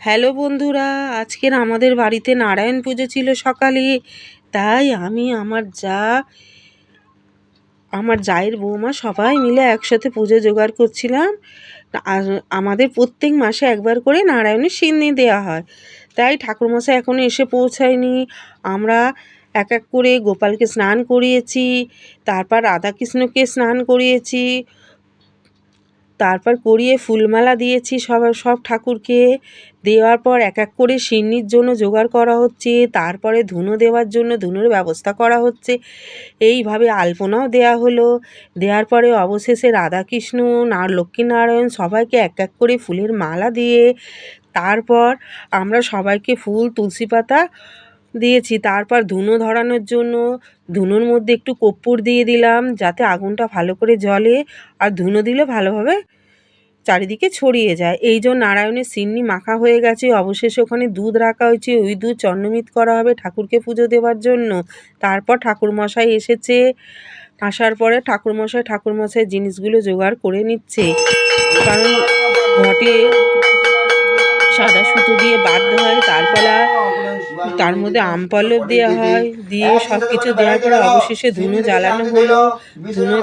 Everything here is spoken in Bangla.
হ্যালো বন্ধুরা, আজকের আমাদের বাড়িতে নারায়ণ পুজো ছিল সকালে। তাই আমি আমার জায়ের বৌমা সবাই মিলে একসাথে পুজো জোগাড় করছিলাম। আর আমাদের প্রত্যেক মাসে একবার করে নারায়ণের সিন্নি দেওয়া হয়। তাই ঠাকুরমশাই এখনও এসে পৌঁছায়নি। আমরা এক এক করে গোপালকে স্নান করিয়েছি, তারপর রাধাকৃষ্ণকে স্নান করিয়েছি, তারপর করিয়ে ফুলমালা দিয়েছি সব ঠাকুরকে। দেওয়ার পর এক এক করে সিন্নির জন্য জোগাড় করা হচ্ছে, তারপরে ধুনো দেওয়ার জন্য ধুনোর ব্যবস্থা করা হচ্ছে। এইভাবে আলপনাও দেয়া হলো। দেওয়ার পরে অবশেষে রাধাকৃষ্ণ লক্ষ্মীনারায়ণ সবাইকে এক এক করে ফুলের মালা দিয়ে তারপর আমরা সবাইকে ফুল তুলসী পাতা দিয়েছি। তারপর ধুনো ধরানোর জন্য ধুনোর মধ্যে একটু কর্পূর দিয়ে দিলাম, যাতে আগুনটা ভালো করে জ্বলে আর ধুনো দিলে ভালোভাবে চারিদিকে ছড়িয়ে যায়। এই জন্য নারায়ণের সিন্নি মাখা হয়ে গেছে। অবশেষে ওখানে দুধ রাখা হয়েছে, ওই দুধ চন্দ্রমিত করা হবে ঠাকুরকে পুজো দেওয়ার জন্য। তারপর ঠাকুরমশাই এসেছে। আসার পরে ঠাকুরমশাই জিনিসগুলো জোগাড় করে নিচ্ছে, কারণ ঘটে সাদা সুতো দিয়ে বাঁধতে হয়, তার মধ্যে আম পল্লব দেওয়া হয়। দিয়ে সব কিছু দেওয়ার পরে অবশেষে ধুনো জ্বালানো হলো। ধুনো